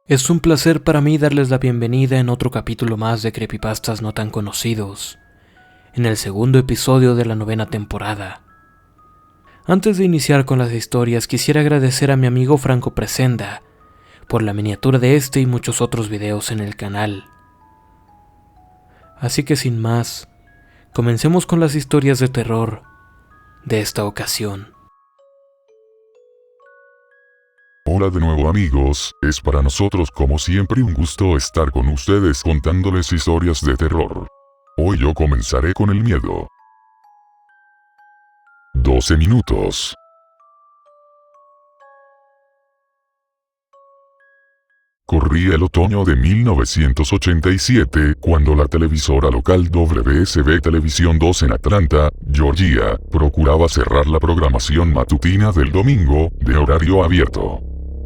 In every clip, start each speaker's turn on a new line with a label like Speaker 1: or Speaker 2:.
Speaker 1: Es un placer para mí darles la bienvenida en otro capítulo más de Creepypastas no tan conocidos, en el segundo episodio de la 9ª temporada. Antes de iniciar con las historias, quisiera agradecer a mi amigo Franco Presenda por la miniatura de este y muchos otros videos en el canal. Así que sin más, comencemos con las historias de terror de esta ocasión.
Speaker 2: Hola de nuevo amigos, es para nosotros como siempre un gusto estar con ustedes contándoles historias de terror. Hoy yo comenzaré con el miedo. 12 minutos. Corría el otoño de 1987, cuando la televisora local WSB Televisión 2 en Atlanta, Georgia, procuraba cerrar la programación matutina del domingo, de horario abierto.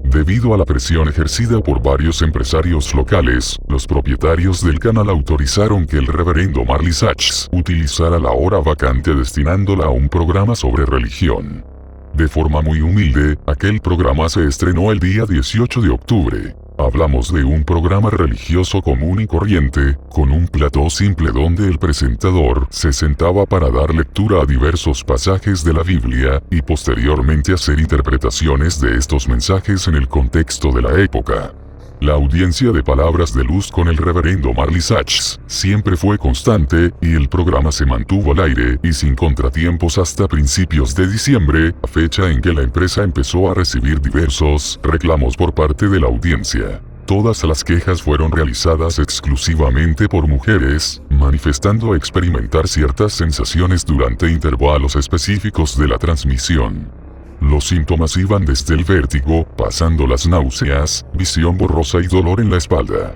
Speaker 2: Debido a la presión ejercida por varios empresarios locales, los propietarios del canal autorizaron que el reverendo Marley Sachs utilizara la hora vacante destinándola a un programa sobre religión. De forma muy humilde, aquel programa se estrenó el día 18 de octubre. Hablamos de un programa religioso común y corriente, con un plató simple donde el presentador se sentaba para dar lectura a diversos pasajes de la Biblia, y posteriormente hacer interpretaciones de estos mensajes en el contexto de la época. La audiencia de Palabras de Luz con el reverendo Marley Sachs siempre fue constante, y el programa se mantuvo al aire y sin contratiempos hasta principios de diciembre, fecha en que la empresa empezó a recibir diversos reclamos por parte de la audiencia. Todas las quejas fueron realizadas exclusivamente por mujeres, manifestando experimentar ciertas sensaciones durante intervalos específicos de la transmisión. Los síntomas iban desde el vértigo, pasando las náuseas, visión borrosa y dolor en la espalda.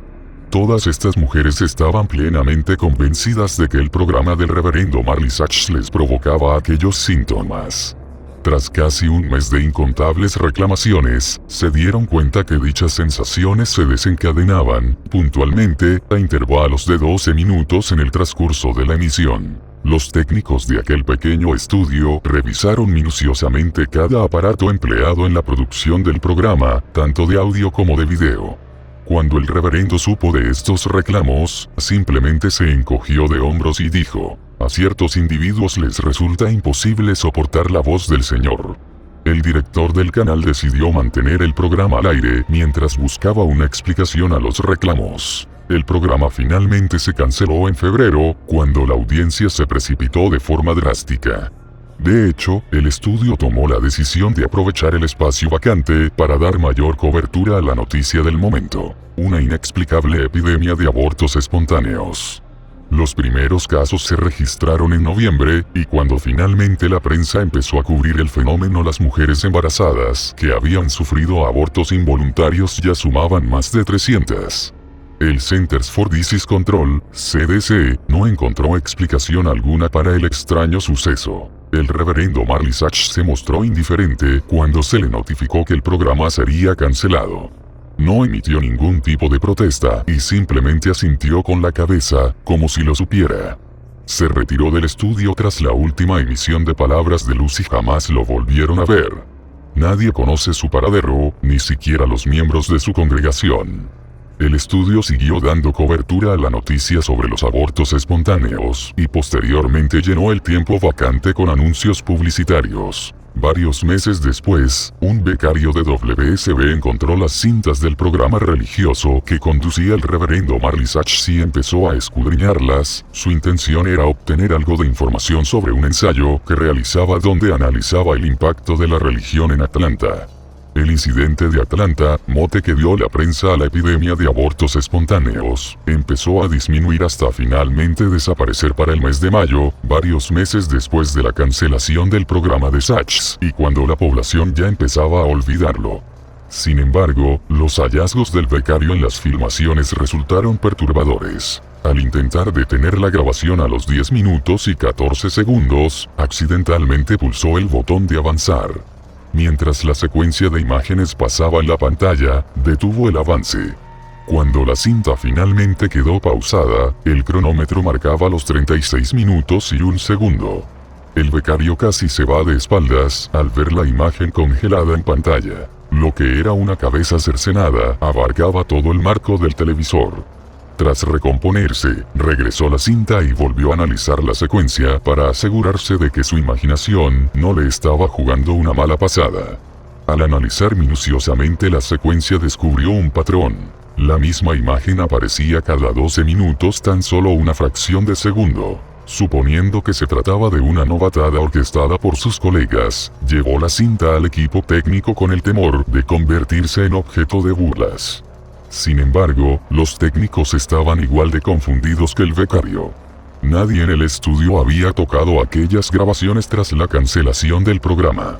Speaker 2: Todas estas mujeres estaban plenamente convencidas de que el programa del reverendo Marley Sachs les provocaba aquellos síntomas. Tras casi un mes de incontables reclamaciones, se dieron cuenta que dichas sensaciones se desencadenaban, puntualmente, a intervalos de 12 minutos en el transcurso de la emisión. Los técnicos de aquel pequeño estudio revisaron minuciosamente cada aparato empleado en la producción del programa, tanto de audio como de video. Cuando el reverendo supo de estos reclamos, simplemente se encogió de hombros y dijo: "A ciertos individuos les resulta imposible soportar la voz del Señor". El director del canal decidió mantener el programa al aire mientras buscaba una explicación a los reclamos. El programa finalmente se canceló en febrero, cuando la audiencia se precipitó de forma drástica. De hecho, el estudio tomó la decisión de aprovechar el espacio vacante para dar mayor cobertura a la noticia del momento: una inexplicable epidemia de abortos espontáneos. Los primeros casos se registraron en noviembre, y cuando finalmente la prensa empezó a cubrir el fenómeno, las mujeres embarazadas que habían sufrido abortos involuntarios ya sumaban más de 300. El Centers for Disease Control, CDC, no encontró explicación alguna para el extraño suceso. El reverendo Marley Sachs se mostró indiferente cuando se le notificó que el programa sería cancelado. No emitió ningún tipo de protesta y simplemente asintió con la cabeza, como si lo supiera. Se retiró del estudio tras la última emisión de Palabras de Luz y jamás lo volvieron a ver. Nadie conoce su paradero, ni siquiera los miembros de su congregación. El estudio siguió dando cobertura a la noticia sobre los abortos espontáneos, y posteriormente llenó el tiempo vacante con anuncios publicitarios. Varios meses después, un becario de WSB encontró las cintas del programa religioso que conducía el reverendo Marley Sachs y empezó a escudriñarlas. Su intención era obtener algo de información sobre un ensayo que realizaba donde analizaba el impacto de la religión en Atlanta. El incidente de Atlanta, mote que dio la prensa a la epidemia de abortos espontáneos, empezó a disminuir hasta finalmente desaparecer para el mes de mayo, varios meses después de la cancelación del programa de Sachs, y cuando la población ya empezaba a olvidarlo. Sin embargo, los hallazgos del becario en las filmaciones resultaron perturbadores. Al intentar detener la grabación a los 10 minutos y 14 segundos, accidentalmente pulsó el botón de avanzar. Mientras la secuencia de imágenes pasaba en la pantalla, detuvo el avance. Cuando la cinta finalmente quedó pausada, el cronómetro marcaba los 36 minutos y 1 segundo. El becario casi se va de espaldas al ver la imagen congelada en pantalla. Lo que era una cabeza cercenada abarcaba todo el marco del televisor. Tras recomponerse, regresó la cinta y volvió a analizar la secuencia para asegurarse de que su imaginación no le estaba jugando una mala pasada. Al analizar minuciosamente la secuencia descubrió un patrón. La misma imagen aparecía cada 12 minutos, tan solo una fracción de segundo. Suponiendo que se trataba de una novatada orquestada por sus colegas, llevó la cinta al equipo técnico con el temor de convertirse en objeto de burlas. Sin embargo, los técnicos estaban igual de confundidos que el becario. Nadie en el estudio había tocado aquellas grabaciones tras la cancelación del programa.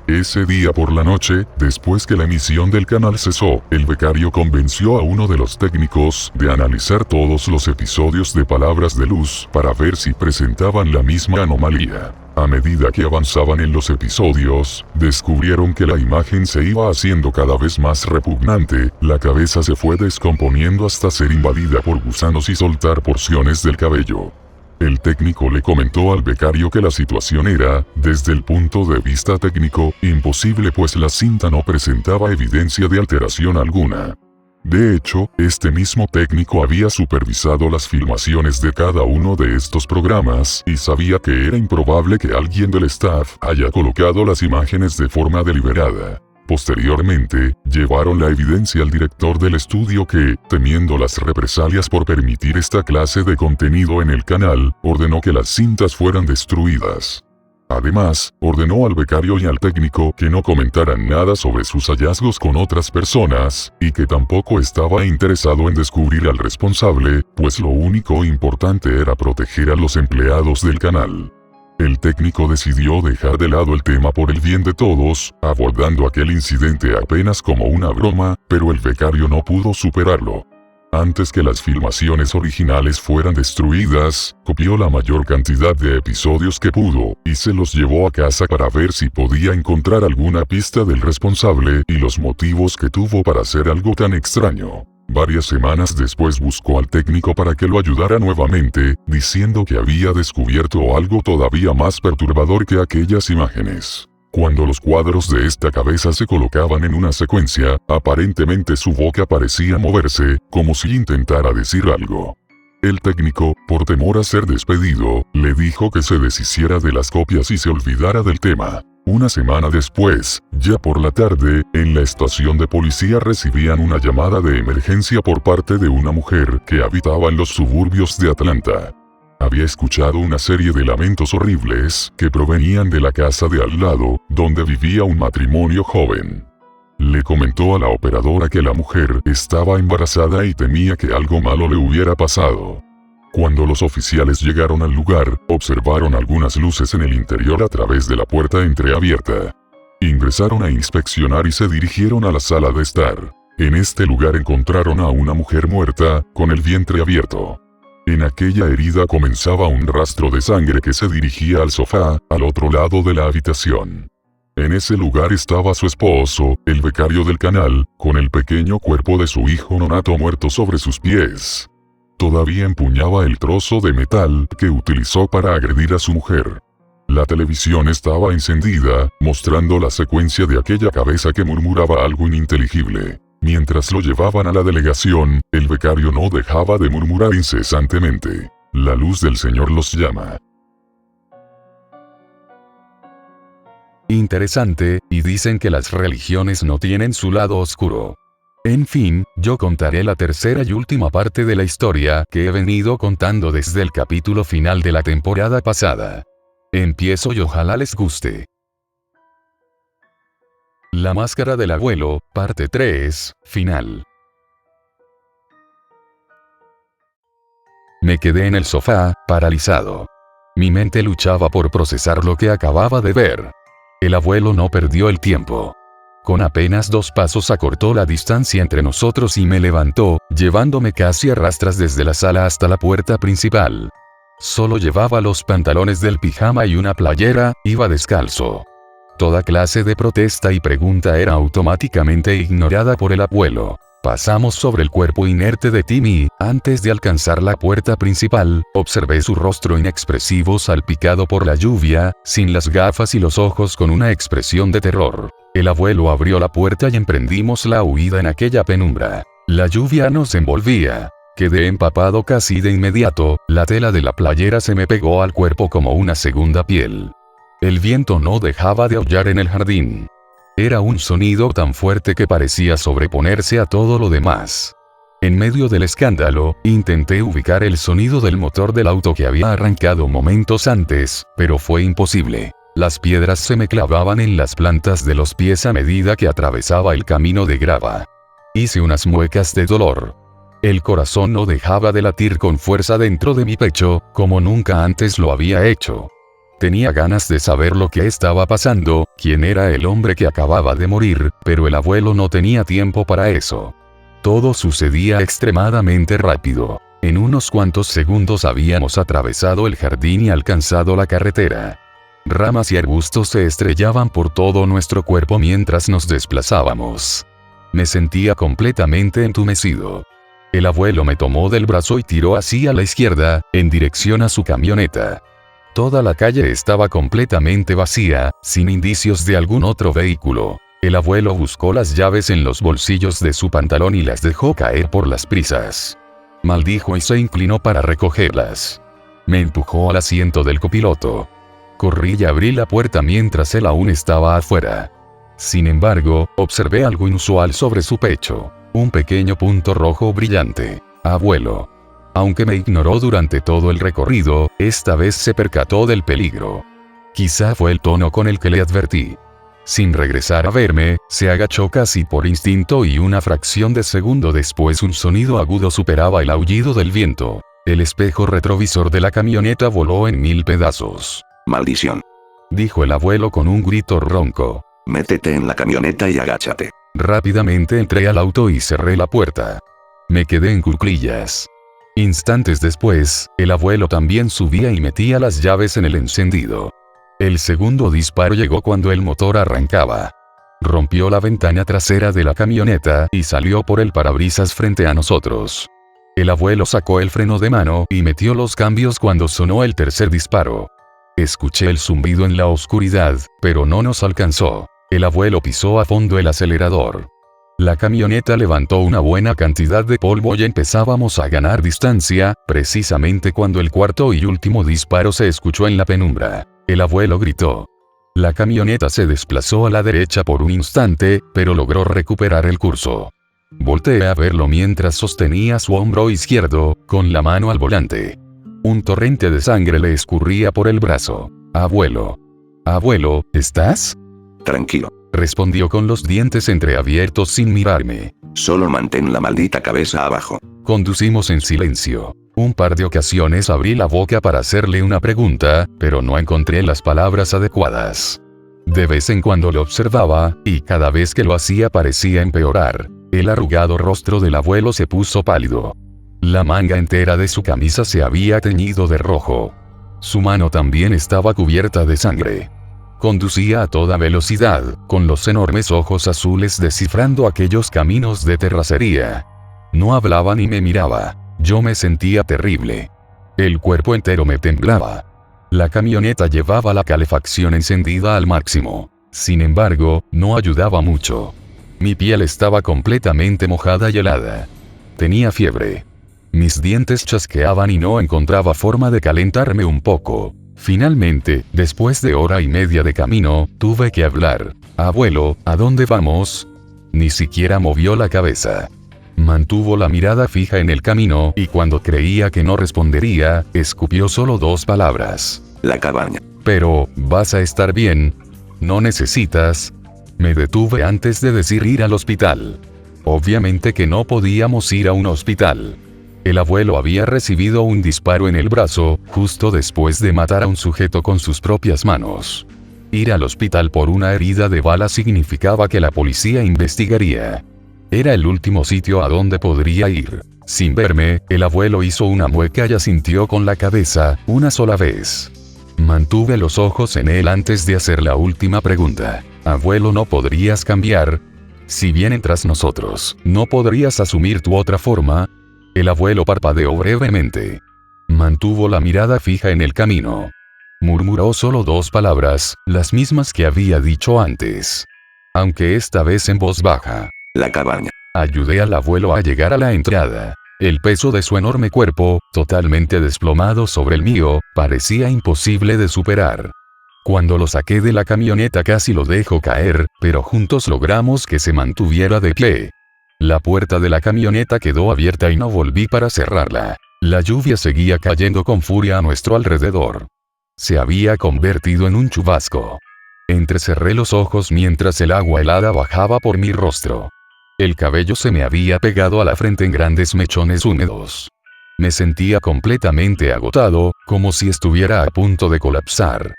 Speaker 2: Ese día por la noche, después que la emisión del canal cesó, el becario convenció a uno de los técnicos de analizar todos los episodios de Palabras de Luz para ver si presentaban la misma anomalía. A medida que avanzaban en los episodios, descubrieron que la imagen se iba haciendo cada vez más repugnante, la cabeza se fue descomponiendo hasta ser invadida por gusanos y soltar porciones del cabello. El técnico le comentó al becario que la situación era, desde el punto de vista técnico, imposible, pues la cinta no presentaba evidencia de alteración alguna. De hecho, este mismo técnico había supervisado las filmaciones de cada uno de estos programas y sabía que era improbable que alguien del staff haya colocado las imágenes de forma deliberada. Posteriormente, llevaron la evidencia al director del estudio que, temiendo las represalias por permitir esta clase de contenido en el canal, ordenó que las cintas fueran destruidas. Además, ordenó al becario y al técnico que no comentaran nada sobre sus hallazgos con otras personas, y que tampoco estaba interesado en descubrir al responsable, pues lo único importante era proteger a los empleados del canal. El técnico decidió dejar de lado el tema por el bien de todos, abordando aquel incidente apenas como una broma, pero el becario no pudo superarlo. Antes que las filmaciones originales fueran destruidas, copió la mayor cantidad de episodios que pudo, y se los llevó a casa para ver si podía encontrar alguna pista del responsable y los motivos que tuvo para hacer algo tan extraño. Varias semanas después buscó al técnico para que lo ayudara nuevamente, diciendo que había descubierto algo todavía más perturbador que aquellas imágenes. Cuando los cuadros de esta cabeza se colocaban en una secuencia, aparentemente su boca parecía moverse, como si intentara decir algo. El técnico, por temor a ser despedido, le dijo que se deshiciera de las copias y se olvidara del tema. Una semana después, ya por la tarde, en la estación de policía recibían una llamada de emergencia por parte de una mujer que habitaba en los suburbios de Atlanta. Había escuchado una serie de lamentos horribles que provenían de la casa de al lado, donde vivía un matrimonio joven. Le comentó a la operadora que la mujer estaba embarazada y temía que algo malo le hubiera pasado. Cuando los oficiales llegaron al lugar, observaron algunas luces en el interior a través de la puerta entreabierta. Ingresaron a inspeccionar y se dirigieron a la sala de estar. En este lugar encontraron a una mujer muerta, con el vientre abierto. En aquella herida comenzaba un rastro de sangre que se dirigía al sofá, al otro lado de la habitación. En ese lugar estaba su esposo, el becario del canal, con el pequeño cuerpo de su hijo nonato muerto sobre sus pies. Todavía empuñaba el trozo de metal que utilizó para agredir a su mujer. La televisión estaba encendida, mostrando la secuencia de aquella cabeza que murmuraba algo ininteligible. Mientras lo llevaban a la delegación, el becario no dejaba de murmurar incesantemente: "La luz del Señor los llama".
Speaker 3: Interesante, y dicen que las religiones no tienen su lado oscuro. En fin, yo contaré la tercera y última parte de la historia que he venido contando desde el capítulo final de la temporada pasada. Empiezo y ojalá les guste. La máscara del abuelo, parte 3, final. Me quedé en el sofá, paralizado. Mi mente luchaba por procesar lo que acababa de ver. El abuelo no perdió el tiempo. Con apenas 2 pasos acortó la distancia entre nosotros y me levantó, llevándome casi a rastras desde la sala hasta la puerta principal. Solo llevaba los pantalones del pijama y una playera, iba descalzo. Toda clase de protesta y pregunta era automáticamente ignorada por el abuelo. Pasamos sobre el cuerpo inerte de Timmy. Antes de alcanzar la puerta principal, observé su rostro inexpresivo salpicado por la lluvia, sin las gafas y los ojos con una expresión de terror. El abuelo abrió la puerta y emprendimos la huida en aquella penumbra. La lluvia nos envolvía. Quedé empapado casi de inmediato, la tela de la playera se me pegó al cuerpo como una segunda piel. El viento no dejaba de aullar en el jardín. Era un sonido tan fuerte que parecía sobreponerse a todo lo demás. En medio del escándalo, intenté ubicar el sonido del motor del auto que había arrancado momentos antes, pero fue imposible. Las piedras se me clavaban en las plantas de los pies a medida que atravesaba el camino de grava. Hice unas muecas de dolor. El corazón no dejaba de latir con fuerza dentro de mi pecho, como nunca antes lo había hecho. Tenía ganas de saber lo que estaba pasando, quién era el hombre que acababa de morir, pero el abuelo no tenía tiempo para eso. Todo sucedía extremadamente rápido. En unos cuantos segundos habíamos atravesado el jardín y alcanzado la carretera. Ramas y arbustos se estrellaban por todo nuestro cuerpo mientras nos desplazábamos. Me sentía completamente entumecido. El abuelo me tomó del brazo y tiró hacia la izquierda, en dirección a su camioneta. Toda la calle estaba completamente vacía, sin indicios de algún otro vehículo. El abuelo buscó las llaves en los bolsillos de su pantalón y las dejó caer por las prisas. Maldijo y se inclinó para recogerlas. Me empujó al asiento del copiloto. Corrí y abrí la puerta mientras él aún estaba afuera. Sin embargo, observé algo inusual sobre su pecho. Un pequeño punto rojo brillante. Abuelo. Aunque me ignoró durante todo el recorrido, esta vez se percató del peligro. Quizá fue el tono con el que le advertí. Sin regresar a verme, se agachó casi por instinto y una fracción de segundo después un sonido agudo superaba el aullido del viento. El espejo retrovisor de la camioneta voló en 1000 pedazos.
Speaker 4: Maldición.
Speaker 3: Dijo el abuelo con un grito ronco.
Speaker 4: Métete en la camioneta y agáchate.
Speaker 3: Rápidamente entré al auto y cerré la puerta. Me quedé en cuclillas. Instantes después, el abuelo también subía y metía las llaves en el encendido. El segundo disparo llegó cuando el motor arrancaba. Rompió la ventana trasera de la camioneta y salió por el parabrisas frente a nosotros. El abuelo sacó el freno de mano y metió los cambios cuando sonó el tercer disparo. Escuché el zumbido en la oscuridad, pero no nos alcanzó. El abuelo pisó a fondo el acelerador. La camioneta levantó una buena cantidad de polvo y empezábamos a ganar distancia, precisamente cuando el cuarto y último disparo se escuchó en la penumbra. El abuelo gritó. La camioneta se desplazó a la derecha por un instante, pero logró recuperar el curso. Volteé a verlo mientras sostenía su hombro izquierdo, con la mano al volante. Un torrente de sangre le escurría por el brazo. Abuelo. Abuelo, ¿estás?
Speaker 4: Tranquilo.
Speaker 3: Respondió con los dientes entreabiertos sin mirarme.
Speaker 4: Solo mantén la maldita cabeza abajo.
Speaker 3: Conducimos en silencio. Un par de ocasiones abrí la boca para hacerle una pregunta, pero no encontré las palabras adecuadas. De vez en cuando lo observaba, y cada vez que lo hacía parecía empeorar. El arrugado rostro del abuelo se puso pálido. La manga entera de su camisa se había teñido de rojo. Su mano también estaba cubierta de sangre. Conducía a toda velocidad, con los enormes ojos azules descifrando aquellos caminos de terracería. No hablaba ni me miraba. Yo me sentía terrible. El cuerpo entero me temblaba. La camioneta llevaba la calefacción encendida al máximo. Sin embargo, no ayudaba mucho. Mi piel estaba completamente mojada y helada. Tenía fiebre. Mis dientes chasqueaban y no encontraba forma de calentarme un poco. Finalmente, después de hora y media de camino, tuve que hablar. Abuelo, ¿a dónde vamos? Ni siquiera movió la cabeza. Mantuvo la mirada fija en el camino y cuando creía que no respondería, escupió solo 2 palabras.
Speaker 4: La cabaña.
Speaker 3: Pero, ¿vas a estar bien? ¿No necesitas? Me detuve antes de decir ir al hospital. Obviamente que no podíamos ir a un hospital. El abuelo había recibido un disparo en el brazo, justo después de matar a un sujeto con sus propias manos. Ir al hospital por una herida de bala significaba que la policía investigaría. Era el último sitio a donde podría ir. Sin verme, el abuelo hizo una mueca y asintió con la cabeza, una sola vez. Mantuve los ojos en él antes de hacer la última pregunta. Abuelo, ¿no podrías cambiar? Si vienen tras nosotros, ¿no podrías asumir tu otra forma? El abuelo parpadeó brevemente. Mantuvo la mirada fija en el camino. Murmuró solo 2 palabras, las mismas que había dicho antes. aunque esta vez en voz baja.
Speaker 4: La cabaña.
Speaker 3: Ayudé al abuelo a llegar a la entrada. El peso de su enorme cuerpo, totalmente desplomado sobre el mío, parecía imposible de superar. Cuando lo saqué de la camioneta casi lo dejo caer, pero juntos logramos que se mantuviera de pie. La puerta de la camioneta quedó abierta y no volví para cerrarla. La lluvia seguía cayendo con furia a nuestro alrededor. Se había convertido en un chubasco. Entrecerré los ojos mientras el agua helada bajaba por mi rostro. El cabello se me había pegado a la frente en grandes mechones húmedos. Me sentía completamente agotado, como si estuviera a punto de colapsar.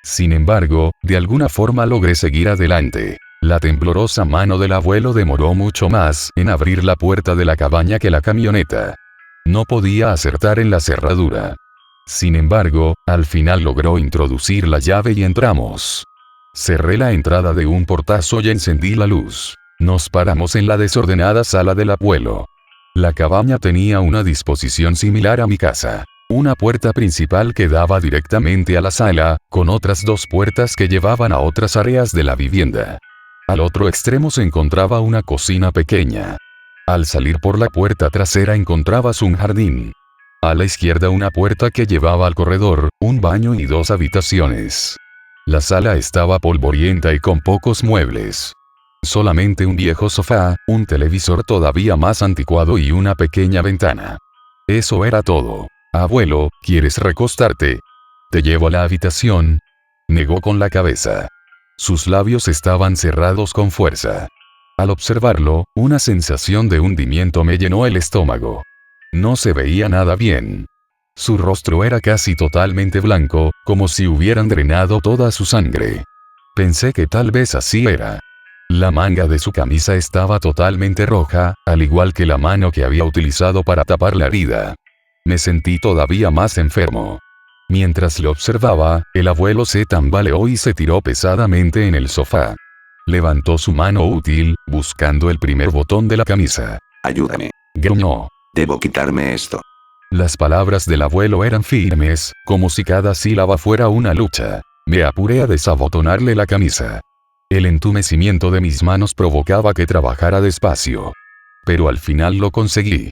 Speaker 3: Sin embargo, de alguna forma logré seguir adelante. La temblorosa mano del abuelo demoró mucho más en abrir la puerta de la cabaña que la camioneta. No podía acertar en la cerradura. Sin embargo, al final logró introducir la llave y entramos. Cerré la entrada de un portazo y encendí la luz. Nos paramos en la desordenada sala del abuelo. La cabaña tenía una disposición similar a mi casa. Una puerta principal que daba directamente a la sala, con otras dos puertas que llevaban a otras áreas de la vivienda. Al otro extremo se encontraba una cocina pequeña. Al salir por la puerta trasera encontrabas un jardín. A la izquierda una puerta que llevaba al corredor, un baño y dos habitaciones. La sala estaba polvorienta y con pocos muebles. Solamente un viejo sofá, un televisor todavía más anticuado y una pequeña ventana. Eso era todo. Abuelo, ¿quieres recostarte? Te llevo a la habitación. Negó con la cabeza. Sus labios estaban cerrados con fuerza. Al observarlo, una sensación de hundimiento me llenó el estómago. No se veía nada bien. Su rostro era casi totalmente blanco, como si hubieran drenado toda su sangre. Pensé que tal vez así era. La manga de su camisa estaba totalmente roja, al igual que la mano que había utilizado para tapar la herida. Me sentí todavía más enfermo. Mientras lo observaba, el abuelo se tambaleó y se tiró pesadamente en el sofá. Levantó su mano útil, buscando el primer botón de la camisa.
Speaker 4: Ayúdame.
Speaker 3: Gruñó.
Speaker 4: Debo quitarme esto.
Speaker 3: Las palabras del abuelo eran firmes, como si cada sílaba fuera una lucha. Me apuré a desabotonarle la camisa. El entumecimiento de mis manos provocaba que trabajara despacio. Pero al final lo conseguí.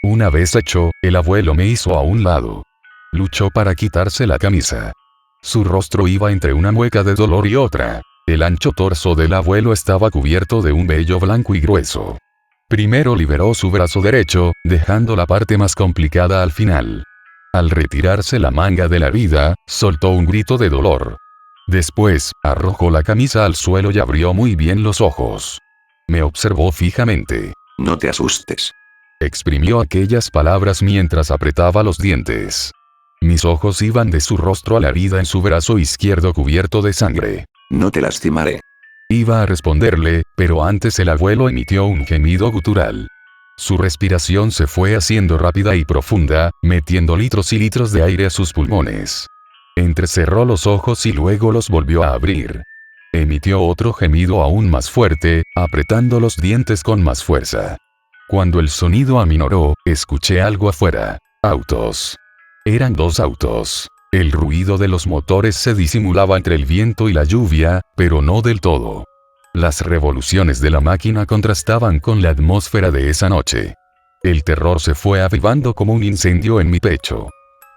Speaker 3: Una vez hecho, el abuelo me hizo a un lado. Luchó para quitarse la camisa. Su rostro iba entre una mueca de dolor y otra. El ancho torso del abuelo estaba cubierto de un vello blanco y grueso. Primero liberó su brazo derecho, dejando la parte más complicada al final. Al retirarse la manga de la herida, soltó un grito de dolor. Después, arrojó la camisa al suelo y abrió muy bien los ojos. Me observó fijamente.
Speaker 4: No te asustes.
Speaker 3: Exprimió aquellas palabras mientras apretaba los dientes. Mis ojos iban de su rostro a la herida en su brazo izquierdo cubierto de sangre.
Speaker 4: No te lastimaré.
Speaker 3: Iba a responderle, pero antes el abuelo emitió un gemido gutural. Su respiración se fue haciendo rápida y profunda, metiendo litros y litros de aire a sus pulmones. Entrecerró los ojos y luego los volvió a abrir. Emitió otro gemido aún más fuerte, apretando los dientes con más fuerza. Cuando el sonido aminoró, escuché algo afuera. Autos. Eran dos autos. El ruido de los motores se disimulaba entre el viento y la lluvia, pero no del todo. Las revoluciones de la máquina contrastaban con la atmósfera de esa noche. El terror se fue avivando como un incendio en mi pecho.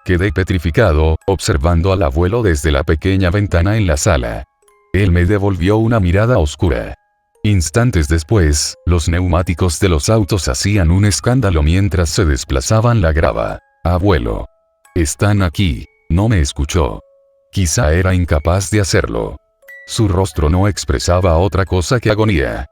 Speaker 3: Quedé petrificado, observando al abuelo desde la pequeña ventana en la sala. Él me devolvió una mirada oscura. Instantes después, los neumáticos de los autos hacían un escándalo mientras se desplazaban la grava. Abuelo. Están aquí. No me escuchó. Quizá era incapaz de hacerlo. Su rostro no expresaba otra cosa que agonía.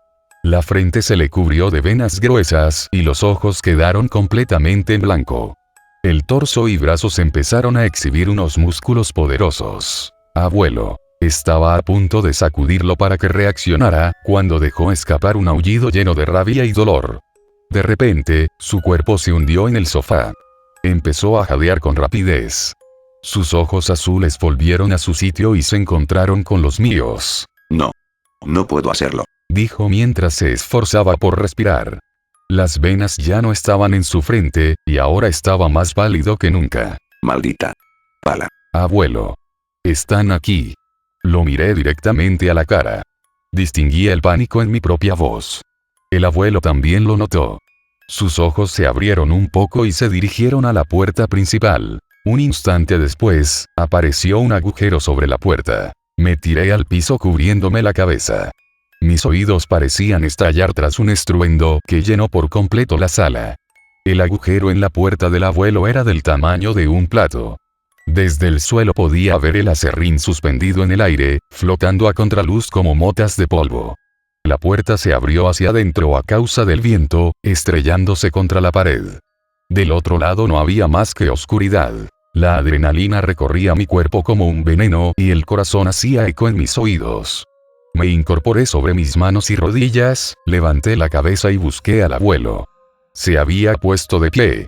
Speaker 3: La frente se le cubrió de venas gruesas y los ojos quedaron completamente en blanco. El torso y brazos empezaron a exhibir unos músculos poderosos. Abuelo. Estaba a punto de sacudirlo para que reaccionara, cuando dejó escapar un aullido lleno de rabia y dolor. De repente, su cuerpo se hundió en el sofá. Empezó a jadear con rapidez. Sus ojos azules volvieron a su sitio y se encontraron con los míos.
Speaker 4: No. No puedo hacerlo.
Speaker 3: Dijo mientras se esforzaba por respirar. Las venas ya no estaban en su frente, y ahora estaba más pálido que nunca.
Speaker 4: Maldita pala.
Speaker 3: Abuelo. Están aquí. Lo miré directamente a la cara. Distinguía el pánico en mi propia voz. El abuelo también lo notó. Sus ojos se abrieron un poco y se dirigieron a la puerta principal. Un instante después, apareció un agujero sobre la puerta. Me tiré al piso cubriéndome la cabeza. Mis oídos parecían estallar tras un estruendo que llenó por completo la sala. El agujero en la puerta del abuelo era del tamaño de un plato. Desde el suelo podía ver el aserrín suspendido en el aire, flotando a contraluz como motas de polvo. La puerta se abrió hacia adentro a causa del viento, estrellándose contra la pared. Del otro lado no había más que oscuridad. La adrenalina recorría mi cuerpo como un veneno y el corazón hacía eco en mis oídos. Me incorporé sobre mis manos y rodillas, levanté la cabeza y busqué al abuelo. Se había puesto de pie.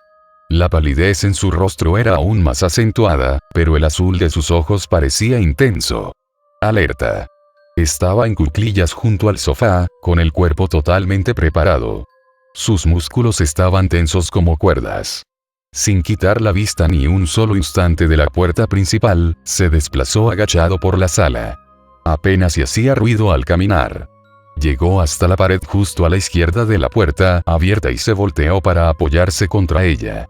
Speaker 3: La palidez en su rostro era aún más acentuada, pero el azul de sus ojos parecía intenso. Alerta. Estaba en cuclillas junto al sofá, con el cuerpo totalmente preparado. Sus músculos estaban tensos como cuerdas. Sin quitar la vista ni un solo instante de la puerta principal, se desplazó agachado por la sala. Apenas si hacía ruido al caminar. Llegó hasta la pared justo a la izquierda de la puerta abierta y se volteó para apoyarse contra ella.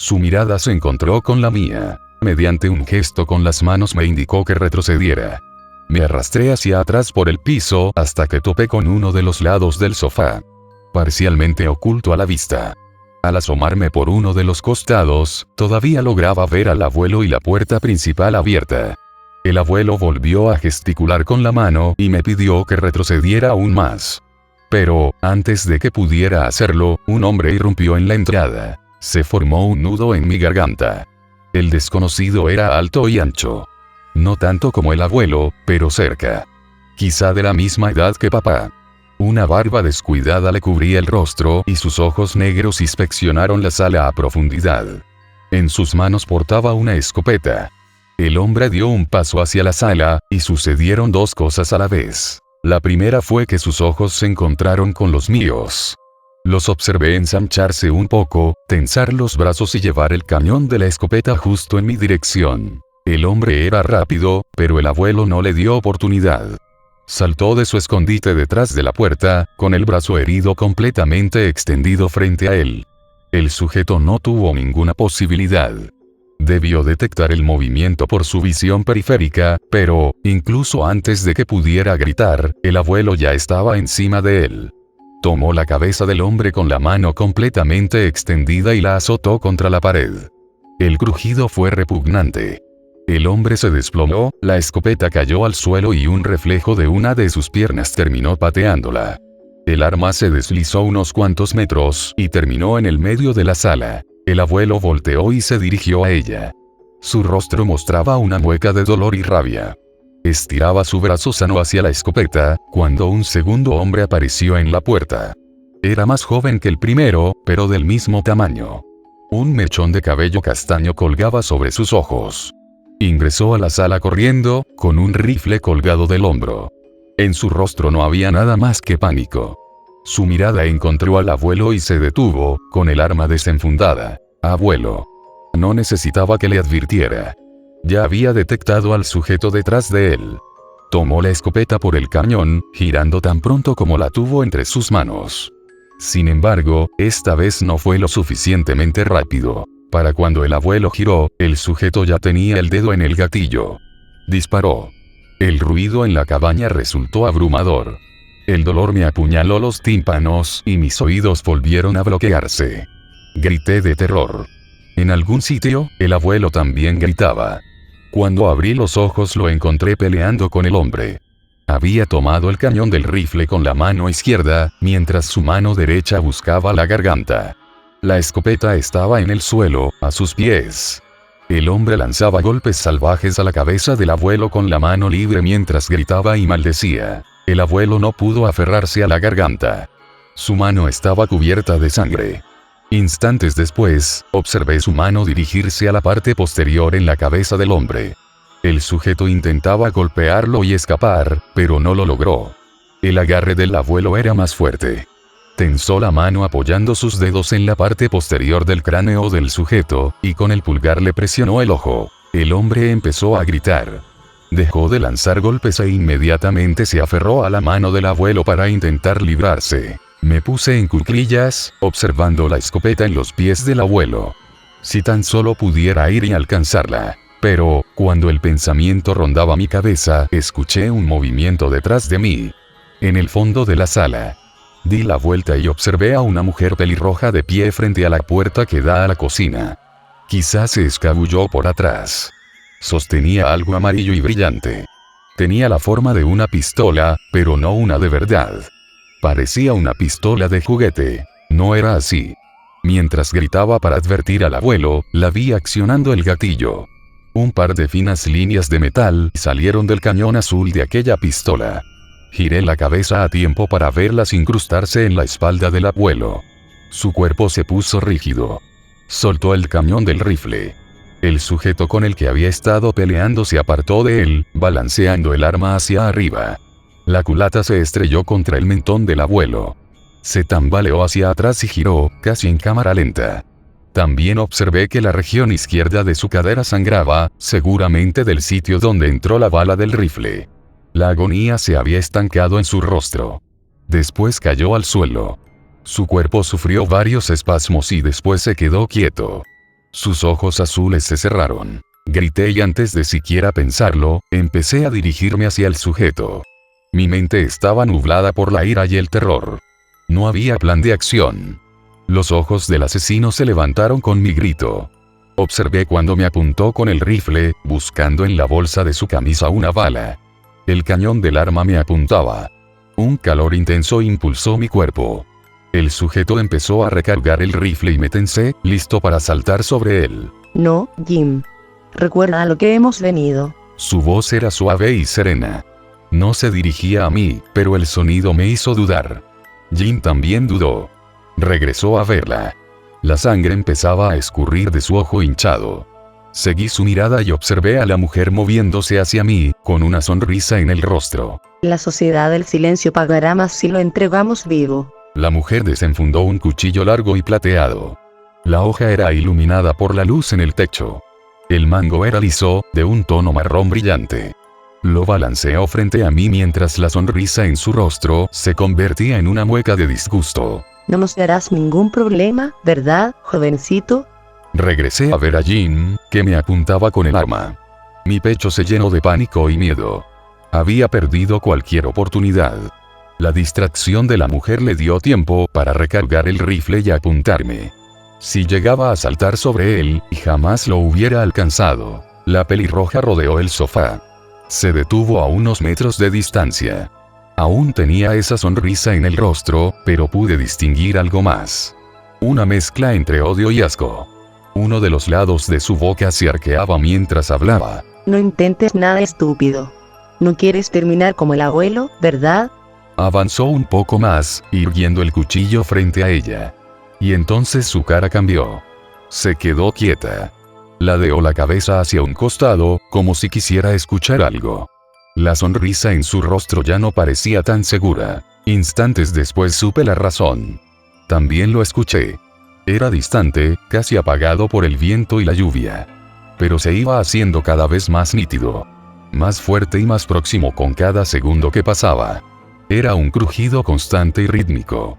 Speaker 3: Su mirada se encontró con la mía. Mediante un gesto con las manos me indicó que retrocediera. Me arrastré hacia atrás por el piso hasta que topé con uno de los lados del sofá, parcialmente oculto a la vista. Al asomarme por uno de los costados, todavía lograba ver al abuelo y la puerta principal abierta. El abuelo volvió a gesticular con la mano y me pidió que retrocediera aún más. Pero, antes de que pudiera hacerlo, un hombre irrumpió en la entrada. Se formó un nudo en mi garganta. El desconocido era alto y ancho. No tanto como el abuelo, pero cerca. Quizá de la misma edad que papá. Una barba descuidada le cubría el rostro y sus ojos negros inspeccionaron la sala a profundidad. En sus manos portaba una escopeta. El hombre dio un paso hacia la sala, y sucedieron dos cosas a la vez. La primera fue que sus ojos se encontraron con los míos. Los observé ensancharse un poco, tensar los brazos y llevar el cañón de la escopeta justo en mi dirección. El hombre era rápido, pero el abuelo no le dio oportunidad. Saltó de su escondite detrás de la puerta, con el brazo herido completamente extendido frente a él. El sujeto no tuvo ninguna posibilidad. Debió detectar el movimiento por su visión periférica, pero, incluso antes de que pudiera gritar, el abuelo ya estaba encima de él. Tomó la cabeza del hombre con la mano completamente extendida y la azotó contra la pared. El crujido fue repugnante. El hombre se desplomó, la escopeta cayó al suelo y un reflejo de una de sus piernas terminó pateándola. El arma se deslizó unos cuantos metros y terminó en el medio de la sala. El abuelo volteó y se dirigió a ella. Su rostro mostraba una mueca de dolor y rabia. Estiraba su brazo sano hacia la escopeta, cuando un segundo hombre apareció en la puerta. Era más joven que el primero, pero del mismo tamaño. Un mechón de cabello castaño colgaba sobre sus ojos. Ingresó a la sala corriendo, con un rifle colgado del hombro. En su rostro no había nada más que pánico. Su mirada encontró al abuelo y se detuvo, con el arma desenfundada. Abuelo. No necesitaba que le advirtiera. Ya había detectado al sujeto detrás de él. Tomó la escopeta por el cañón, girando tan pronto como la tuvo entre sus manos. Sin embargo, esta vez no fue lo suficientemente rápido. Para cuando el abuelo giró, el sujeto ya tenía el dedo en el gatillo. Disparó. El ruido en la cabaña resultó abrumador. El dolor me apuñaló los tímpanos y mis oídos volvieron a bloquearse. Grité de terror. En algún sitio, el abuelo también gritaba. Cuando abrí los ojos lo encontré peleando con el hombre. Había tomado el cañón del rifle con la mano izquierda, mientras su mano derecha buscaba la garganta. La escopeta estaba en el suelo, a sus pies. El hombre lanzaba golpes salvajes a la cabeza del abuelo con la mano libre mientras gritaba y maldecía. El abuelo no pudo aferrarse a la garganta. Su mano estaba cubierta de sangre. Instantes después, observé su mano dirigirse a la parte posterior en la cabeza del hombre. El sujeto intentaba golpearlo y escapar, pero no lo logró. El agarre del abuelo era más fuerte. Tensó la mano apoyando sus dedos en la parte posterior del cráneo del sujeto, y con el pulgar le presionó el ojo. El hombre empezó a gritar. Dejó de lanzar golpes e inmediatamente se aferró a la mano del abuelo para intentar librarse. Me puse en cuclillas, observando la escopeta en los pies del abuelo. Si tan solo pudiera ir y alcanzarla. Pero, cuando el pensamiento rondaba mi cabeza, escuché un movimiento detrás de mí. En el fondo de la sala. Di la vuelta y observé a una mujer pelirroja de pie frente a la puerta que da a la cocina. Quizás se escabulló por atrás. Sostenía algo amarillo y brillante. Tenía la forma de una pistola, pero no una de verdad. Parecía una pistola de juguete. No era así. Mientras gritaba para advertir al abuelo, la vi accionando el gatillo. Un par de finas líneas de metal salieron del cañón azul de aquella pistola. Giré la cabeza a tiempo para verlas incrustarse en la espalda del abuelo. Su cuerpo se puso rígido. Soltó el cañón del rifle. El sujeto con el que había estado peleando se apartó de él, balanceando el arma hacia arriba. La culata se estrelló contra el mentón del abuelo. Se tambaleó hacia atrás y giró, casi en cámara lenta. También observé que la región izquierda de su cadera sangraba, seguramente del sitio donde entró la bala del rifle. La agonía se había estancado en su rostro. Después cayó al suelo. Su cuerpo sufrió varios espasmos y después se quedó quieto. Sus ojos azules se cerraron. Grité y antes de siquiera pensarlo, empecé a dirigirme hacia el sujeto. Mi mente estaba nublada por la ira y el terror. No había plan de acción. Los ojos del asesino se levantaron con mi grito. Observé cuando me apuntó con el rifle, buscando en la bolsa de su camisa una bala. El cañón del arma me apuntaba. Un calor intenso impulsó mi cuerpo. El sujeto empezó a recargar el rifle y me tensé, listo para saltar sobre él.
Speaker 5: No, Jim. Recuerda a lo que hemos venido.
Speaker 3: Su voz era suave y serena. No se dirigía a mí, pero el sonido me hizo dudar. Jim también dudó. Regresó a verla. La sangre empezaba a escurrir de su ojo hinchado. Seguí su mirada y observé a la mujer moviéndose hacia mí, con una sonrisa en el rostro.
Speaker 5: La sociedad del silencio pagará más si lo entregamos vivo.
Speaker 3: La mujer desenfundó un cuchillo largo y plateado. La hoja era iluminada por la luz en el techo. El mango era liso, de un tono marrón brillante. Lo balanceó frente a mí mientras la sonrisa en su rostro se convertía en una mueca de disgusto.
Speaker 5: No nos darás ningún problema, ¿verdad, jovencito?
Speaker 3: Regresé a ver a Jim, que me apuntaba con el arma. Mi pecho se llenó de pánico y miedo. Había perdido cualquier oportunidad. La distracción de la mujer le dio tiempo para recargar el rifle y apuntarme. Si llegaba a saltar sobre él, jamás lo hubiera alcanzado. La pelirroja rodeó el sofá. Se detuvo a unos metros de distancia. Aún tenía esa sonrisa en el rostro, pero pude distinguir algo más. Una mezcla entre odio y asco. Uno de los lados de su boca se arqueaba mientras hablaba.
Speaker 5: No intentes nada estúpido. No quieres terminar como el abuelo, ¿verdad?
Speaker 3: Avanzó un poco más, irguiendo el cuchillo frente a ella. Y entonces su cara cambió. Se quedó quieta. Ladeó la cabeza hacia un costado, como si quisiera escuchar algo. La sonrisa en su rostro ya no parecía tan segura. Instantes después supe la razón. También lo escuché. Era distante, casi apagado por el viento y la lluvia. Pero se iba haciendo cada vez más nítido. Más fuerte y más próximo con cada segundo que pasaba. Era un crujido constante y rítmico.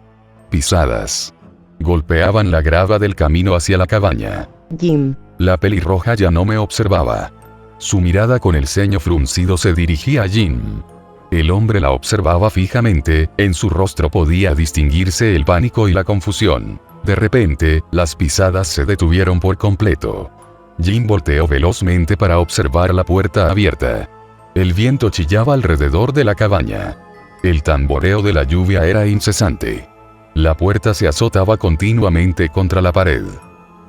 Speaker 3: Pisadas. Golpeaban la grava del camino hacia la cabaña.
Speaker 5: Jim.
Speaker 3: La pelirroja ya no me observaba. Su mirada con el ceño fruncido se dirigía a Jim. El hombre la observaba fijamente, en su rostro podía distinguirse el pánico y la confusión. De repente, las pisadas se detuvieron por completo. Jim volteó velozmente para observar la puerta abierta. El viento chillaba alrededor de la cabaña. El tamboreo de la lluvia era incesante. La puerta se azotaba continuamente contra la pared.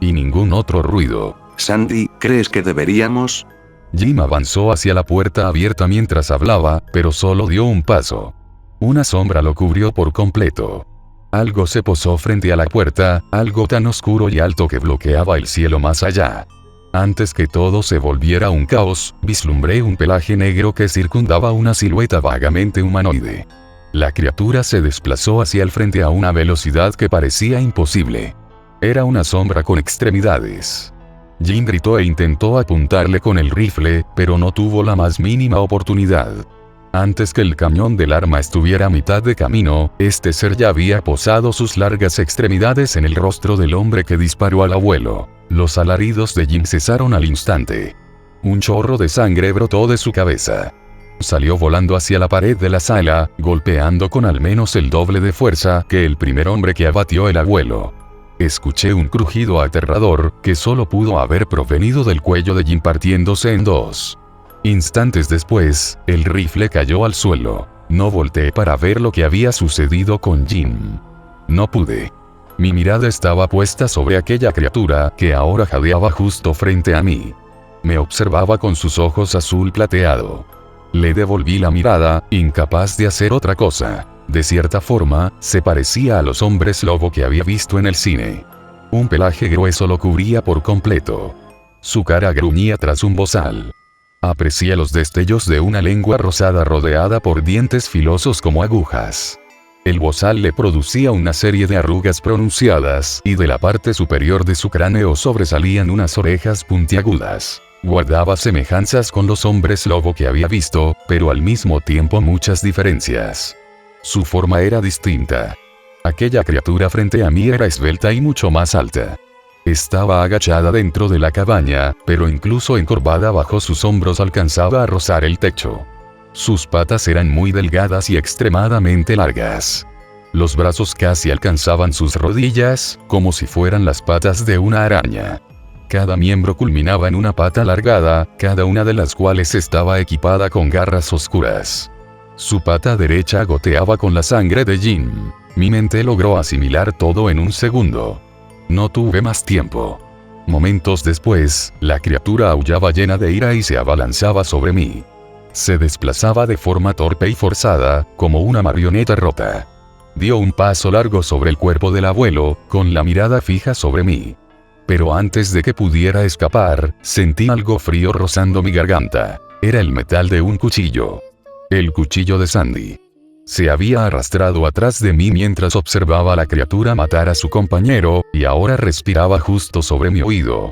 Speaker 3: Y ningún otro ruido.
Speaker 4: Sandy, ¿crees que deberíamos?
Speaker 3: Jim avanzó hacia la puerta abierta mientras hablaba, pero solo dio un paso. Una sombra lo cubrió por completo. Algo se posó frente a la puerta, algo tan oscuro y alto que bloqueaba el cielo más allá. Antes que todo se volviera un caos, vislumbré un pelaje negro que circundaba una silueta vagamente humanoide. La criatura se desplazó hacia el frente a una velocidad que parecía imposible. Era una sombra con extremidades. Jin gritó e intentó apuntarle con el rifle, pero no tuvo la más mínima oportunidad. Antes que el cañón del arma estuviera a mitad de camino, este ser ya había posado sus largas extremidades en el rostro del hombre que disparó al abuelo. Los alaridos de Jin cesaron al instante. Un chorro de sangre brotó de su cabeza. Salió volando hacia la pared de la sala, golpeando con al menos el doble de fuerza que el primer hombre que abatió el abuelo. Escuché un crujido aterrador, que solo pudo haber provenido del cuello de Jin partiéndose en dos. Instantes después, el rifle cayó al suelo. No volteé para ver lo que había sucedido con Jin. No pude. Mi mirada estaba puesta sobre aquella criatura que ahora jadeaba justo frente a mí. Me observaba con sus ojos azul plateado. Le devolví la mirada, incapaz de hacer otra cosa. De cierta forma, se parecía a los hombres lobo que había visto en el cine. Un pelaje grueso lo cubría por completo. Su cara gruñía tras un bozal. Aprecié los destellos de una lengua rosada rodeada por dientes filosos como agujas. El bozal le producía una serie de arrugas pronunciadas, y de la parte superior de su cráneo sobresalían unas orejas puntiagudas. Guardaba semejanzas con los hombres lobo que había visto, pero al mismo tiempo muchas diferencias. Su forma era distinta. Aquella criatura frente a mí era esbelta y mucho más alta. Estaba agachada dentro de la cabaña, pero incluso encorvada bajo sus hombros alcanzaba a rozar el techo. Sus patas eran muy delgadas y extremadamente largas. Los brazos casi alcanzaban sus rodillas, como si fueran las patas de una araña. Cada miembro culminaba en una pata alargada, cada una de las cuales estaba equipada con garras oscuras. Su pata derecha goteaba con la sangre de Jin. Mi mente logró asimilar todo en un segundo. No tuve más tiempo. Momentos después, la criatura aullaba llena de ira y se abalanzaba sobre mí. Se desplazaba de forma torpe y forzada, como una marioneta rota. Dio un paso largo sobre el cuerpo del abuelo, con la mirada fija sobre mí. Pero antes de que pudiera escapar, sentí algo frío rozando mi garganta. Era el metal de un cuchillo. El cuchillo de Sandy. Se había arrastrado atrás de mí mientras observaba a la criatura matar a su compañero, y ahora respiraba justo sobre mi oído.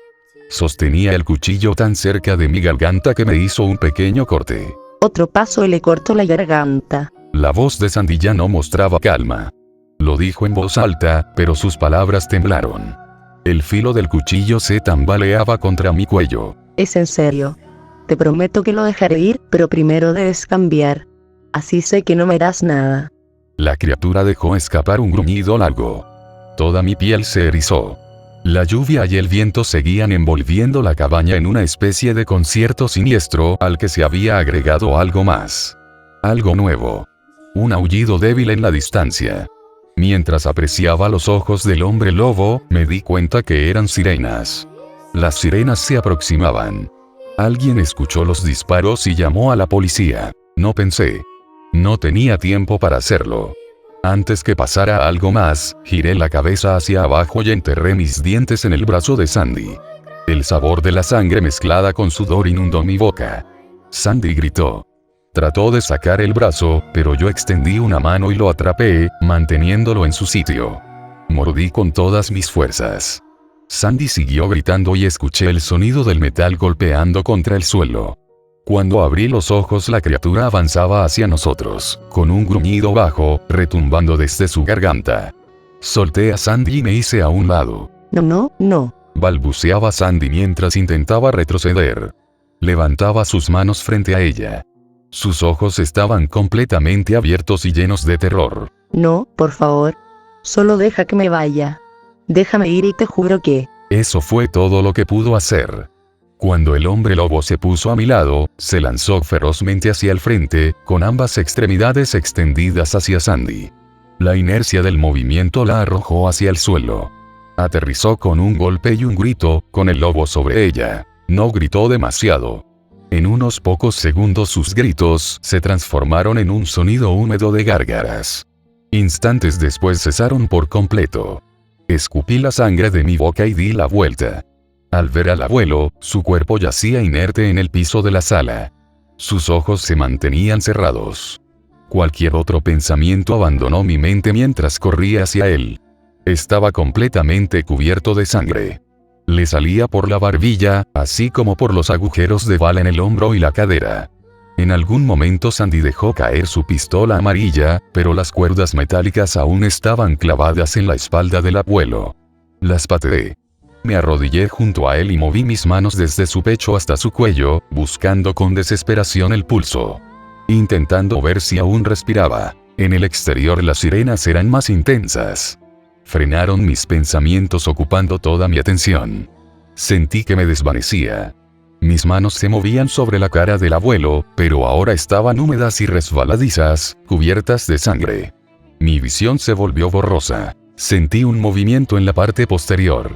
Speaker 3: Sostenía el cuchillo tan cerca de mi garganta que me hizo un pequeño corte.
Speaker 5: Otro paso y le corto la garganta.
Speaker 3: La voz de Sandy ya no mostraba calma. Lo dijo en voz alta, pero sus palabras temblaron. El filo del cuchillo se tambaleaba contra mi cuello.
Speaker 5: Es en serio. Te prometo que lo dejaré ir, pero primero debes cambiar. Así sé que no me harás nada.
Speaker 3: La criatura dejó escapar un gruñido largo. Toda mi piel se erizó. La lluvia y el viento seguían envolviendo la cabaña en una especie de concierto siniestro al que se había agregado algo más. Algo nuevo. Un aullido débil en la distancia. Mientras apreciaba los ojos del hombre lobo, me di cuenta que eran sirenas. Las sirenas se aproximaban. Alguien escuchó los disparos y llamó a la policía. No pensé. No tenía tiempo para hacerlo. Antes que pasara algo más, giré la cabeza hacia abajo y enterré mis dientes en el brazo de Sandy. El sabor de la sangre mezclada con sudor inundó mi boca. Sandy gritó. Trató de sacar el brazo, pero yo extendí una mano y lo atrapé, manteniéndolo en su sitio. Mordí con todas mis fuerzas. Sandy siguió gritando y escuché el sonido del metal golpeando contra el suelo. Cuando abrí los ojos, la criatura avanzaba hacia nosotros, con un gruñido bajo, retumbando desde su garganta. Solté a Sandy y me hice a un lado.
Speaker 5: No.
Speaker 3: Balbuceaba Sandy mientras intentaba retroceder. Levantaba sus manos frente a ella. Sus ojos estaban completamente abiertos y llenos de terror.
Speaker 5: No, por favor. Solo deja que me vaya. Déjame ir y te juro que...
Speaker 3: Eso fue todo lo que pudo hacer. Cuando el hombre lobo se puso a mi lado, se lanzó ferozmente hacia el frente, con ambas extremidades extendidas hacia Sandy. La inercia del movimiento la arrojó hacia el suelo. Aterrizó con un golpe y un grito, con el lobo sobre ella. No gritó demasiado. En unos pocos segundos sus gritos se transformaron en un sonido húmedo de gárgaras. Instantes después cesaron por completo. Escupí la sangre de mi boca y di la vuelta. Al ver al abuelo, su cuerpo yacía inerte en el piso de la sala. Sus ojos se mantenían cerrados. Cualquier otro pensamiento abandonó mi mente mientras corría hacia él. Estaba completamente cubierto de sangre. Le salía por la barbilla, así como por los agujeros de bala en el hombro y la cadera. En algún momento Sandy dejó caer su pistola amarilla, pero las cuerdas metálicas aún estaban clavadas en la espalda del abuelo. Las pateé. Me arrodillé junto a él y moví mis manos desde su pecho hasta su cuello, buscando con desesperación el pulso. Intentando ver si aún respiraba. En el exterior las sirenas eran más intensas. Frenaron mis pensamientos ocupando toda mi atención. Sentí que me desvanecía. Mis manos se movían sobre la cara del abuelo, pero ahora estaban húmedas y resbaladizas, cubiertas de sangre. Mi visión se volvió borrosa. Sentí un movimiento en la parte posterior.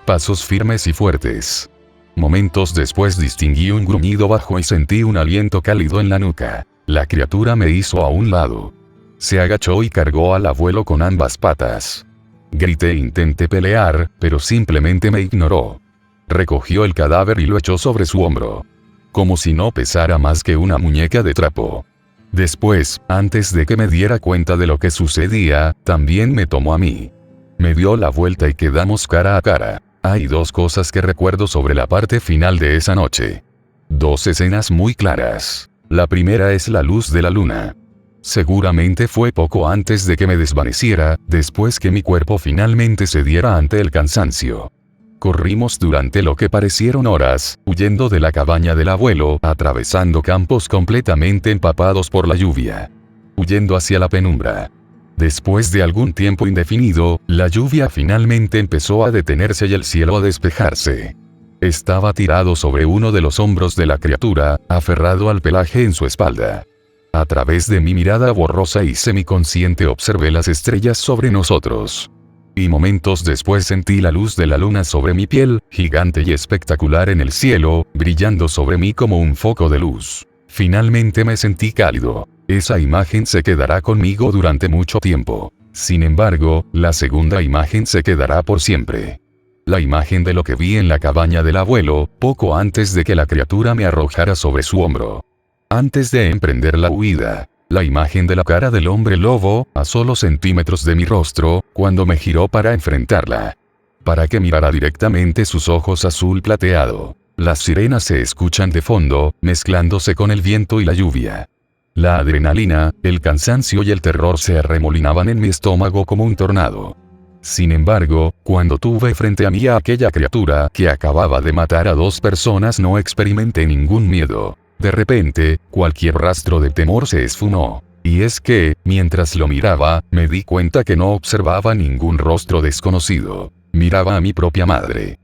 Speaker 3: Pasos firmes y fuertes. Momentos después distinguí un gruñido bajo y sentí un aliento cálido en la nuca. La criatura me hizo a un lado. Se agachó y cargó al abuelo con ambas patas. Grité e intenté pelear, pero simplemente me ignoró. Recogió el cadáver y lo echó sobre su hombro. Como si no pesara más que una muñeca de trapo. Después, antes de que me diera cuenta de lo que sucedía, también me tomó a mí. Me dio la vuelta y quedamos cara a cara. Hay dos cosas que recuerdo sobre la parte final de esa noche. Dos escenas muy claras. La primera es la luz de la luna. Seguramente fue poco antes de que me desvaneciera, después que mi cuerpo finalmente cediera ante el cansancio. Corrimos durante lo que parecieron horas, huyendo de la cabaña del abuelo, atravesando campos completamente empapados por la lluvia. Huyendo hacia la penumbra. Después de algún tiempo indefinido, la lluvia finalmente empezó a detenerse y el cielo a despejarse. Estaba tirado sobre uno de los hombros de la criatura, aferrado al pelaje en su espalda. A través de mi mirada borrosa y semiconsciente observé las estrellas sobre nosotros. Y momentos después sentí la luz de la luna sobre mi piel, gigante y espectacular en el cielo, brillando sobre mí como un foco de luz. Finalmente me sentí cálido. Esa imagen se quedará conmigo durante mucho tiempo. Sin embargo, la segunda imagen se quedará por siempre. La imagen de lo que vi en la cabaña del abuelo, poco antes de que la criatura me arrojara sobre su hombro. Antes de emprender la huida, la imagen de la cara del hombre lobo, a solo centímetros de mi rostro, cuando me giró para enfrentarla. Para que mirara directamente sus ojos azul plateado. Las sirenas se escuchan de fondo, mezclándose con el viento y la lluvia. La adrenalina, el cansancio y el terror se arremolinaban en mi estómago como un tornado. Sin embargo, cuando tuve frente a mí a aquella criatura que acababa de matar a dos personas, no experimenté ningún miedo. De repente, cualquier rastro de temor se esfumó. Y es que, mientras lo miraba, me di cuenta que no observaba ningún rostro desconocido. Miraba a mi propia madre.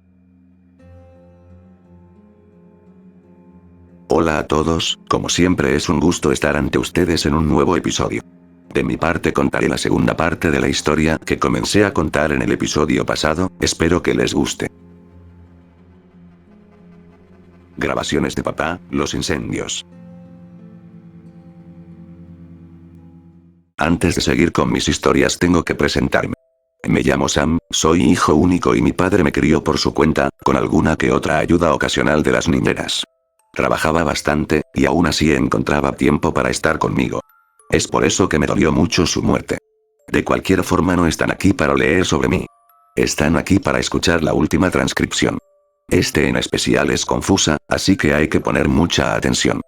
Speaker 4: Hola a todos, como siempre es un gusto estar ante ustedes en un nuevo episodio. De mi parte contaré la segunda parte de la historia que comencé a contar en el episodio pasado, espero que les guste. Grabaciones de papá, los incendios. Antes de seguir con mis historias tengo que presentarme. Me llamo Sam, soy hijo único y mi padre me crió por su cuenta, con alguna que otra ayuda ocasional de las niñeras. Trabajaba bastante, y aún así encontraba tiempo para estar conmigo. Es por eso que me dolió mucho su muerte. De cualquier forma no están aquí para leer sobre mí. Están aquí para escuchar la última transcripción. Este en especial es confusa, así que hay que poner mucha atención.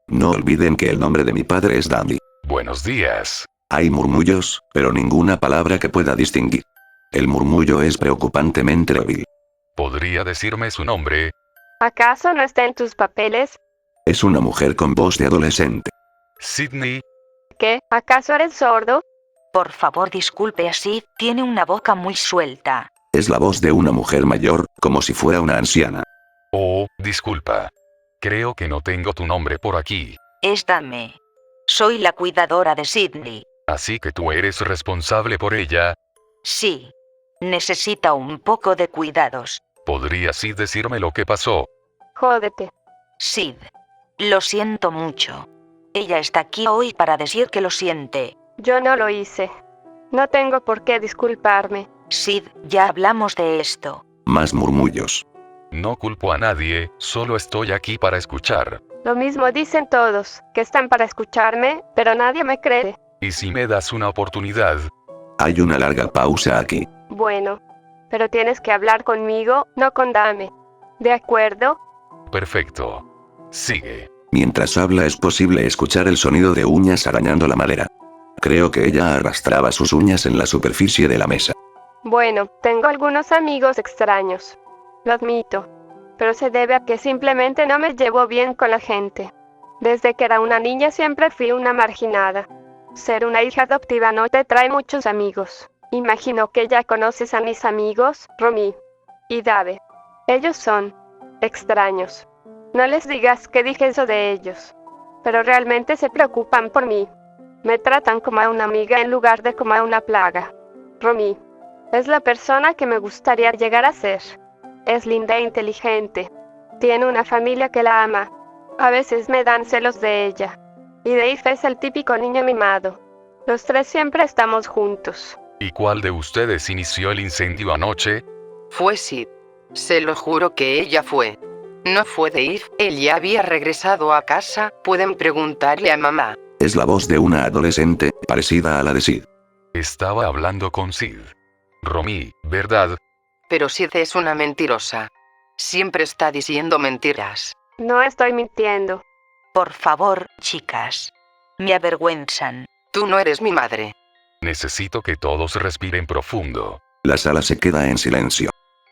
Speaker 4: No olviden que el nombre de mi padre es Dandy.
Speaker 3: Buenos días.
Speaker 4: Hay murmullos, pero ninguna palabra que pueda distinguir. El murmullo es preocupantemente débil.
Speaker 3: ¿Podría decirme su nombre?
Speaker 6: ¿Acaso no está en tus papeles?
Speaker 4: Es una mujer con voz de adolescente.
Speaker 3: Sidney.
Speaker 6: ¿Qué? ¿Acaso eres sordo?
Speaker 7: Por favor, disculpe a Sid, tiene una boca muy suelta.
Speaker 4: Es la voz de una mujer mayor, como si fuera una anciana.
Speaker 3: Oh, disculpa. Creo que no tengo tu nombre por aquí.
Speaker 7: Es Dame. Soy la cuidadora de Sidney.
Speaker 3: Así que tú eres responsable por ella.
Speaker 7: Sí. Necesita un poco de cuidados.
Speaker 3: ¿Podrías Sid decirme lo que pasó?
Speaker 6: Jódete.
Speaker 7: Sid. Lo siento mucho. Ella está aquí hoy para decir que lo siente.
Speaker 6: Yo no lo hice. No tengo por qué disculparme.
Speaker 7: Sid, ya hablamos de esto.
Speaker 4: Más murmullos.
Speaker 3: No culpo a nadie, solo estoy aquí para escuchar.
Speaker 6: Lo mismo dicen todos, que están para escucharme, pero nadie me cree.
Speaker 3: ¿Y si me das una oportunidad?
Speaker 4: Hay una larga pausa aquí.
Speaker 6: Bueno. Pero tienes que hablar conmigo, no con Dame. ¿De acuerdo?
Speaker 3: Perfecto. Sigue.
Speaker 4: Mientras habla es posible escuchar el sonido de uñas arañando la madera. Creo que ella arrastraba sus uñas en la superficie de la mesa.
Speaker 6: Bueno, tengo algunos amigos extraños. Lo admito. Pero se debe a que simplemente no me llevo bien con la gente. Desde que era una niña siempre fui una marginada. Ser una hija adoptiva no te trae muchos amigos. Imagino que ya conoces a mis amigos, Romy y Dave. Ellos son extraños. No les digas que dije eso de ellos. Pero realmente se preocupan por mí. Me tratan como a una amiga en lugar de como a una plaga. Romy es la persona que me gustaría llegar a ser. Es linda e inteligente. Tiene una familia que la ama. A veces me dan celos de ella. Y Dave es el típico niño mimado. Los tres siempre estamos juntos.
Speaker 3: ¿Y cuál de ustedes inició el incendio anoche?
Speaker 8: Fue Sid. Se lo juro que ella fue. No fue Dave, él ya había regresado a casa, pueden preguntarle a mamá.
Speaker 4: Es la voz de una adolescente, parecida a la de Sid.
Speaker 3: Estaba hablando con Sid. Romy, ¿verdad?
Speaker 8: Pero Sid es una mentirosa. Siempre está diciendo mentiras.
Speaker 6: No estoy mintiendo.
Speaker 7: Por favor, chicas. Me avergüenzan.
Speaker 8: Tú no eres mi madre.
Speaker 3: Necesito que todos respiren profundo.
Speaker 4: La sala se queda en silencio.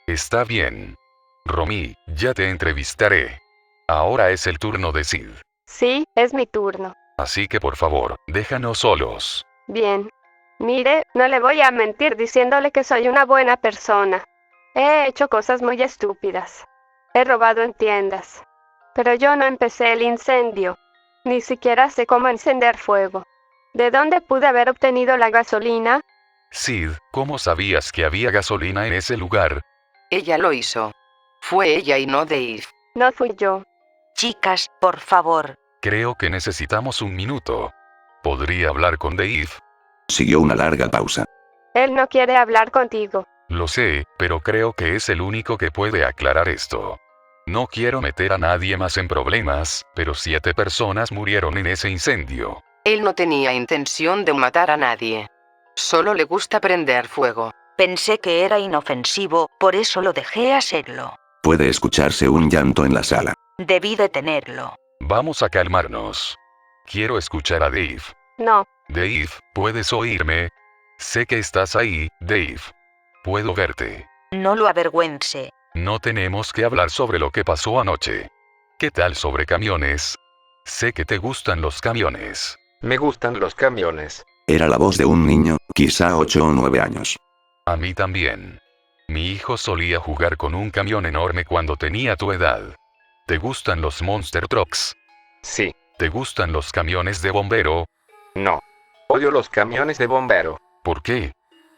Speaker 3: Está bien. Romy, ya te entrevistaré. Ahora es el turno de Sid.
Speaker 6: Sí, es mi turno.
Speaker 3: Así que por favor, déjanos solos.
Speaker 6: Bien. Mire, no le voy a mentir diciéndole que soy una buena persona. He hecho cosas muy estúpidas. He robado en tiendas. Pero yo no empecé el incendio. Ni siquiera sé cómo encender fuego. ¿De dónde pude haber obtenido la gasolina?
Speaker 3: Sid, ¿cómo sabías que había gasolina en ese lugar?
Speaker 8: Ella lo hizo. Fue ella y no Dave.
Speaker 6: No fui yo.
Speaker 7: Chicas, por favor.
Speaker 3: Creo que necesitamos un minuto. ¿Podría hablar con Dave?
Speaker 4: Siguió una larga pausa.
Speaker 6: Él no quiere hablar contigo.
Speaker 3: Lo sé, pero creo que es el único que puede aclarar esto. No quiero meter a nadie más en problemas, pero 7 personas murieron en ese incendio.
Speaker 8: Él no tenía intención de matar a nadie. Solo le gusta prender fuego.
Speaker 7: Pensé que era inofensivo, por eso lo dejé hacerlo.
Speaker 4: Puede escucharse un llanto en la sala.
Speaker 7: Debí detenerlo.
Speaker 3: Vamos a calmarnos. Quiero escuchar a Dave.
Speaker 6: No.
Speaker 3: Dave, ¿puedes oírme? Sé que estás ahí, Dave. Puedo verte.
Speaker 7: No lo avergüence.
Speaker 3: No tenemos que hablar sobre lo que pasó anoche. ¿Qué tal sobre camiones? Sé que te gustan los camiones.
Speaker 9: Me gustan los camiones.
Speaker 4: Era la voz de un niño, quizá 8 o 9 años.
Speaker 3: A mí también. Mi hijo solía jugar con un camión enorme cuando tenía tu edad. ¿Te gustan los monster trucks?
Speaker 9: Sí.
Speaker 3: ¿Te gustan los camiones de bombero?
Speaker 9: No. Odio los camiones de bombero.
Speaker 3: ¿Por qué?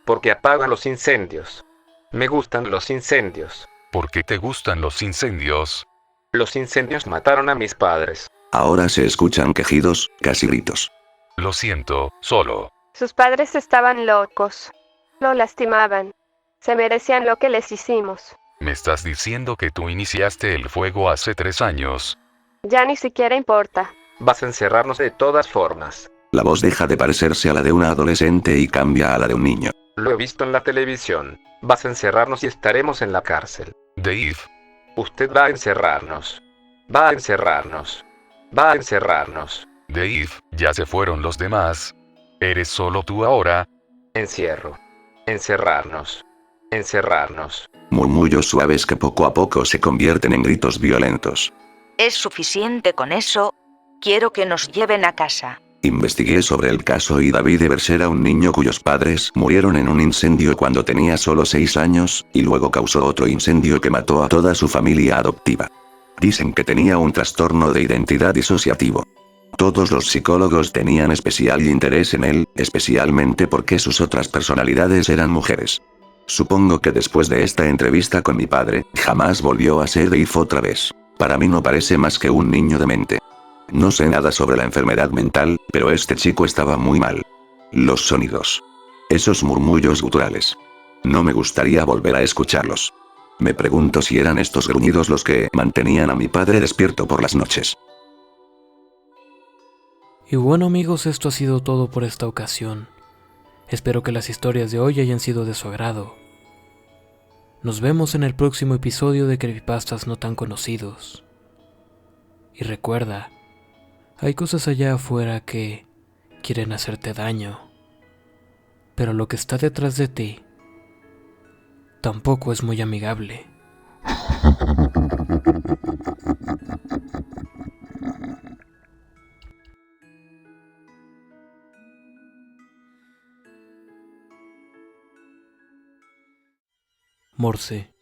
Speaker 9: Porque apagan los incendios. Me gustan los incendios.
Speaker 3: ¿Por qué te gustan los incendios?
Speaker 9: Los incendios mataron a mis padres.
Speaker 4: Ahora se escuchan quejidos, casi gritos.
Speaker 3: Lo siento, solo.
Speaker 6: Sus padres estaban locos. Lo lastimaban. Se merecían lo que les hicimos.
Speaker 3: ¿Me estás diciendo que tú iniciaste el fuego hace 3 años?
Speaker 6: Ya ni siquiera importa.
Speaker 9: Vas a encerrarnos de todas formas.
Speaker 4: La voz deja de parecerse a la de una adolescente y cambia a la de un niño.
Speaker 9: Lo he visto en la televisión. Vas a encerrarnos y estaremos en la cárcel.
Speaker 3: Dave.
Speaker 9: Usted va a encerrarnos. Va a encerrarnos. Va a encerrarnos.
Speaker 3: Dave, ya se fueron los demás. ¿Eres solo tú ahora?
Speaker 9: Encierro. Encerrarnos. Encerrarnos.
Speaker 4: Murmullos suaves que poco a poco se convierten en gritos violentos.
Speaker 7: ¿Es suficiente con eso? Quiero que nos lleven a casa.
Speaker 4: Investigué sobre el caso y David Evers era un niño cuyos padres murieron en un incendio cuando tenía solo 6 años, y luego causó otro incendio que mató a toda su familia adoptiva. Dicen que tenía un trastorno de identidad disociativo. Todos los psicólogos tenían especial interés en él, especialmente porque sus otras personalidades eran mujeres. Supongo que después de esta entrevista con mi padre, jamás volvió a ser Dave otra vez. Para mí no parece más que un niño demente. No sé nada sobre la enfermedad mental, pero este chico estaba muy mal. Los sonidos. Esos murmullos guturales. No me gustaría volver a escucharlos. Me pregunto si eran estos gruñidos los que mantenían a mi padre despierto por las noches.
Speaker 1: Y bueno amigos, esto ha sido todo por esta ocasión. Espero que las historias de hoy hayan sido de su agrado. Nos vemos en el próximo episodio de Creepypastas no tan conocidos. Y recuerda, hay cosas allá afuera que quieren hacerte daño, pero lo que está detrás de ti tampoco es muy amigable. Morse.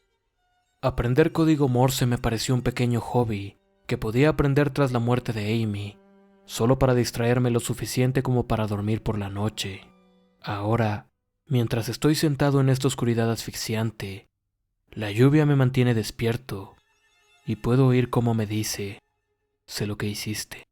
Speaker 1: Aprender código Morse me pareció un pequeño hobby que podía aprender tras la muerte de Amy, solo para distraerme lo suficiente como para dormir por la noche. Ahora, mientras estoy sentado en esta oscuridad asfixiante, la lluvia me mantiene despierto y puedo oír cómo me dice: sé lo que hiciste.